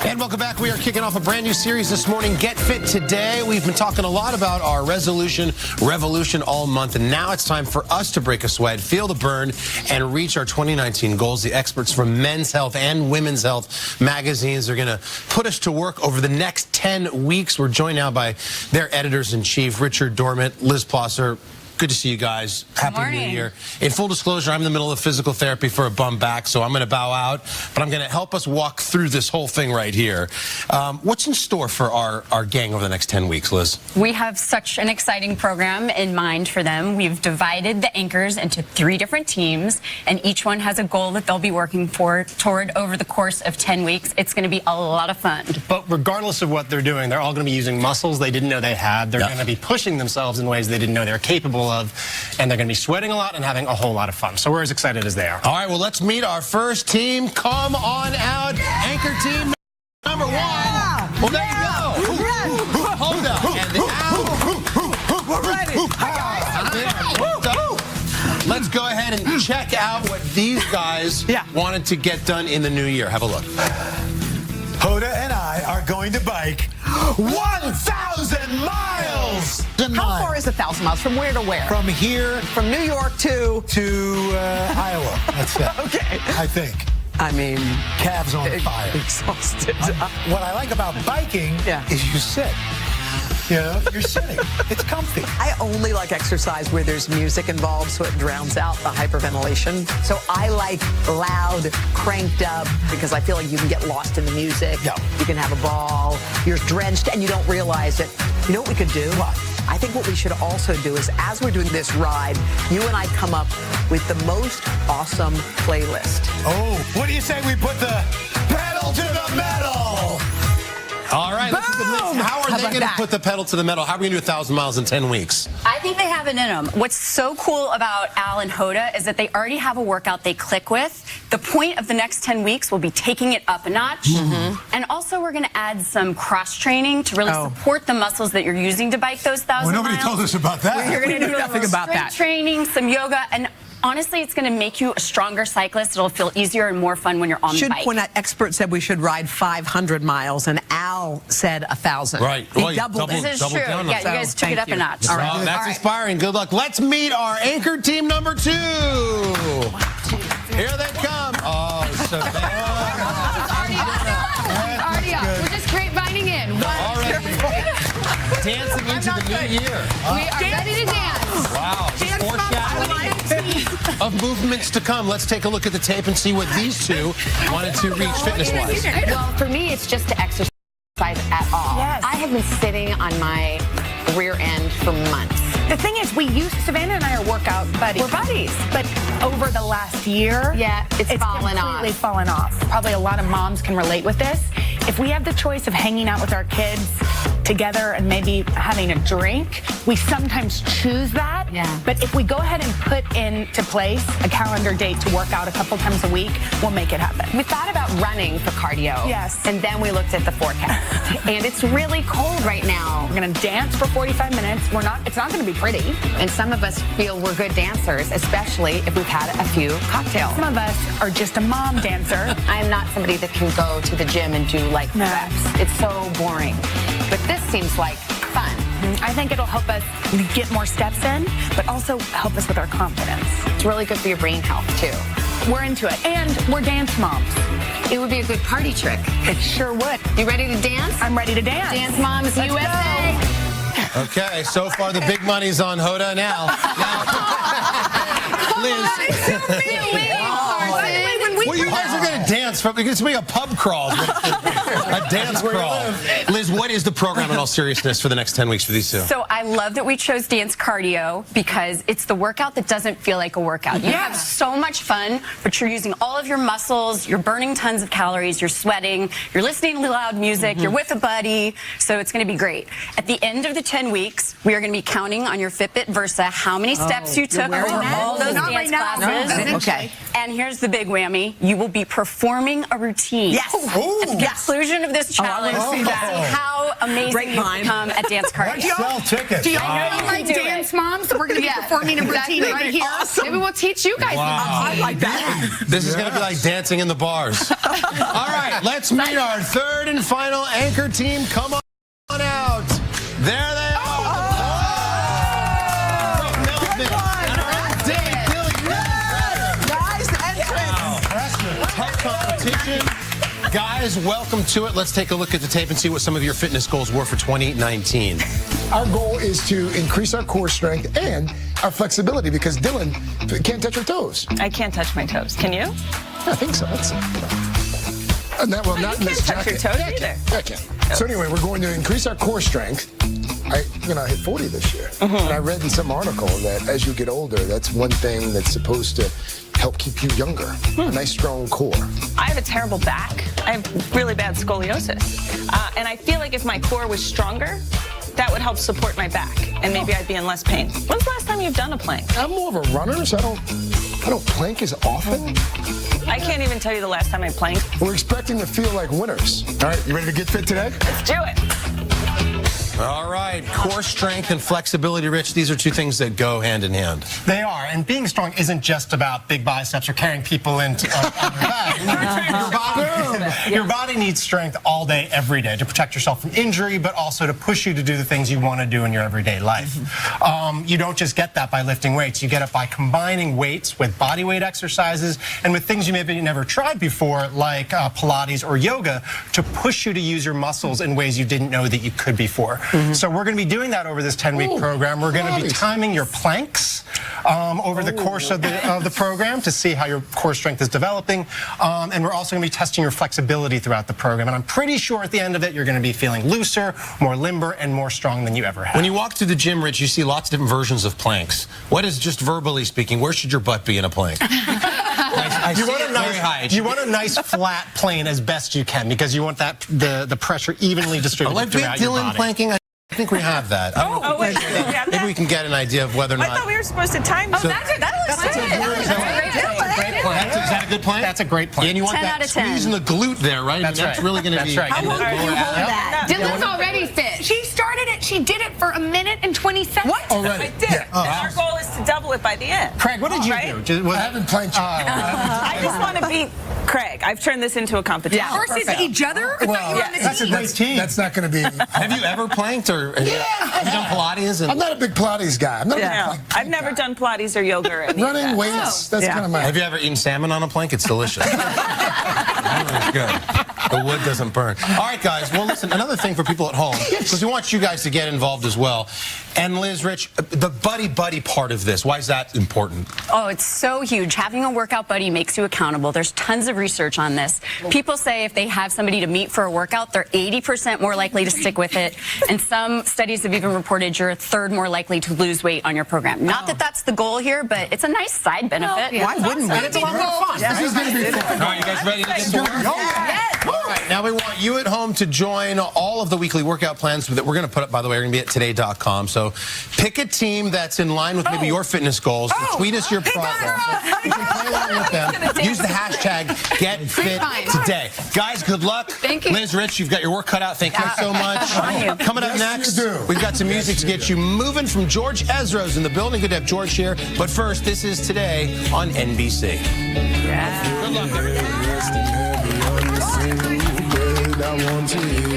And welcome back. We are kicking off a brand new series this morning, Get Fit Today. We've been talking a lot about our resolution, revolution all month, and now it's time for us to break a sweat, feel the burn, and reach our 2019 goals. The experts from Men's Health and Women's Health magazines are going to put us to work over the next 10 weeks. We're joined now by their editors-in-chief, Richard Dorment, Liz Plosser. Good to see you guys. Happy New Year. In full disclosure, I'm in the middle of physical therapy for a bum back, so I'm going to bow out, but I'm going to help us walk through this whole thing right here. What's in store for our gang over the next 10 weeks, Liz? We have such an exciting program in mind for them. We've divided the anchors into 3 different teams, and each one has a goal that they'll be working toward over the course of 10 weeks. It's going to be a lot of fun. But regardless of what they're doing, they're all going to be using muscles they didn't know they had. They're going to be pushing themselves in ways they didn't know they were capable of, and they're going to be sweating a lot and having a whole lot of fun. So we're as excited as they are. All right, well, let's meet our first team. Come on out. Anchor team number 1. Well, there you go. Hoda and the Owl. We're ready. Let's go ahead and check out what these guys wanted to get done in the new year. Have a look. Hoda and I are going to bike 1,000 miles. How far is 1,000 miles? From where to where? From here. From New York to Iowa. That's it. Okay. I think. I mean, Calves on fire. Exhausted. What I like about biking is you sit. You know, you're sitting. It's comfy. I only like exercise where there's music involved, so it drowns out the hyperventilation. So I like loud, cranked up, because I feel like you can get lost in the music. Yeah. You can have a ball. You're drenched, and you don't realize it. You know what we could do? What? I think what we should also do is, as we're doing this ride, you and I come up with the most awesome playlist. Oh, what do you say we put the pedal to the metal? All right. How are they going to put the pedal to the metal? How are we going to do 1,000 miles in 10 weeks? I think they have it in them. What's so cool about Al and Hoda is that they already have a workout they click with. The point of the next 10 weeks will be taking it up a notch. And also we're going to add some cross-training to really support the muscles that you're using to bike those 1,000 miles. Well, nobody told us about that. You're going to do nothing about that. Training, some yoga, and honestly, it's going to make you a stronger cyclist. It'll feel easier and more fun when you're on the bike. When that expert said we should ride 500 miles, and Al said 1,000. Right. He doubled it. This is true. Yeah, you guys took it up a notch. All right. That's inspiring. Good luck. Let's meet our anchor team number 2. Here they come. Oh, Savannah. Already up. We're just grapevine in. Already dancing into the new year. We are ready to dance. Wow. Foreshadowing of movements to come. Let's take a look at the tape and see what these two wanted to reach fitness-wise. Well, for me, it's just to exercise at all. Yes. I have been sitting on my rear end for months. The thing is, Savannah and I are workout buddies. We're buddies. But over the last year, it's fallen off. Completely fallen off. Probably a lot of moms can relate with this. If we have the choice of hanging out with our kids together and maybe having a drink, we sometimes choose that. Yeah. But if we go ahead and put into place a calendar date to work out a couple times a week, we'll make it happen. We thought about running for cardio. Yes. And then we looked at the forecast. And it's really cold right now. We're going to dance for 45 minutes. It's not going to be pretty. And some of us feel we're good dancers, especially if we've had a few cocktails. Some of us are just a mom dancer. I'm not somebody that can go to the gym and do like reps. It's so boring. But this seems like fun. I think it'll help us get more steps in, but also help us with our confidence. It's really good for your brain health, too. We're into it. And we're dance moms. It would be a good party trick. It sure would. You ready to dance? I'm ready to dance. Dance Moms Let's USA. Go. Okay, so far the big money's on Hoda now. Liz. Well, you guys are going to dance. It's going to be a pub crawl. A dance crawl. Liz, what is the program in all seriousness for the next 10 weeks for these two? So I love that we chose dance cardio because it's the workout that doesn't feel like a workout. You have so much fun, but you're using all of your muscles, you're burning tons of calories, you're sweating, you're listening to loud music, you're with a buddy, so it's going to be great. At the end of the 10 weeks, we are going to be counting on your Fitbit Versa how many steps you took over all those dance classes. Okay. And here's the big whammy. You will be performing a routine. Yes. At the conclusion of this challenge, wanna see that. see how amazing Great you mind. become at Dance Cardio. Sell tickets. Do y'all know like Do it. dance moms? We're going to be performing a routine right here. Maybe we'll teach you guys. I like that. This is going to be like dancing in the bars. All right, let's meet our third and final anchor team. Come on out. There they are. From Melvin. Dave, Billy, Guys, entrance. tough competition. Guys, welcome to it. Let's take a look at the tape and see what some of your fitness goals were for 2019. Our goal is to increase our core strength and our flexibility because Dylan can't touch her toes. I can't touch my toes. Can you? I think so. That's not in you this can't touch your jacket. toes either. I can. So anyway, we're going to increase our core strength. I hit 40 this year. Mm-hmm. And I read in some article that as you get older, that's one thing that's supposed to help keep you younger. A nice, strong core. I have a terrible back. I have really bad scoliosis. And I feel like if my core was stronger, that would help support my back. And maybe I'd be in less pain. When's the last time you've done a plank? I'm more of a runner, so I don't plank as often. I can't even tell you the last time I planked. We're expecting to feel like winners. All right, you ready to get fit today? Let's do it. All right, core strength and flexibility, Rich, these are two things that go hand in hand. They are, and being strong isn't just about big biceps or carrying people into on your back. Your body needs strength all day, every day, to protect yourself from injury, but also to push you to do the things you want to do in your everyday life. You don't just get that by lifting weights. You get it by combining weights with body weight exercises and with things you maybe never tried before, like Pilates or yoga, to push you to use your muscles in ways you didn't know that you could before. So we're going to be doing that over this 10-week program. We're going to be timing your planks over the course of the program to see how your core strength is developing. And we're also going to be testing your flexibility throughout the program. And I'm pretty sure at the end of it, you're going to be feeling looser, more limber, and more strong than you ever have. When you walk through the gym, Rich, you see lots of different versions of planks. What is, just verbally speaking, where should your butt be in a plank? I see it very high. You want a nice flat plane as best you can because you want that the pressure evenly distributed Like throughout your Dylan body. planking, I think we have that. Wait, we have Maybe that? we can get an idea of whether or I not. thought we were supposed to time So- That's it. That looks good. Is that a good plank? That's a great plank. And you want 10 that out of 10. squeezing the glute there, right? That's That's right. really going to be. That's right. getting the How long lower can you hold ab- Dylan's already fit. She started it. She did it for 1 minute and 20 seconds. What? Already. I did. And our goal is to double it by the end. Craig, what did you Right? do? I haven't planked you. I just want to beat Craig. I've turned this into a competition. Versus each other? I thought you were on the That's a team. great team. That's not going to be. Have you ever planked or have you done Pilates? I'm not a big Pilates guy. I'm not a big No, plank I've never guy. done Pilates or yoga or any of Running that. weights. That's kind of my. Have you ever eaten salmon on a plank? It's delicious. It's good. The wood doesn't burn. All right, guys. Well, listen, another thing for people at home, because we want you guys to get involved as well. And Liz, Rich, the buddy part of this, why is that important? Oh, it's so huge. Having a workout buddy makes you accountable. There's tons of research on this. People say if they have somebody to meet for a workout, they're 80% more likely to stick with it. And some studies have even reported you're a third more likely to lose weight on your program. Not that that's the goal here, but it's a nice side benefit. Why wouldn't we? It's a lot more fun. This is going to be fun. All right, you guys ready to get to work? All right, now we want you at home to join all of the weekly workout plans that we're going to put up, by the way, are going to be at today.com. So pick a team that's in line with maybe your fitness goals. Tweet us your progress. You can play along with them. Use the hashtag GetFitToday. Guys, good luck. Thank you. Liz, Rich, you've got your work cut out. Thank you so much. Coming up next, you do. we've got some music to get you moving from George Ezra's in the building. Good to have George here. But first, this is Today on NBC. Good luck, everybody. I want to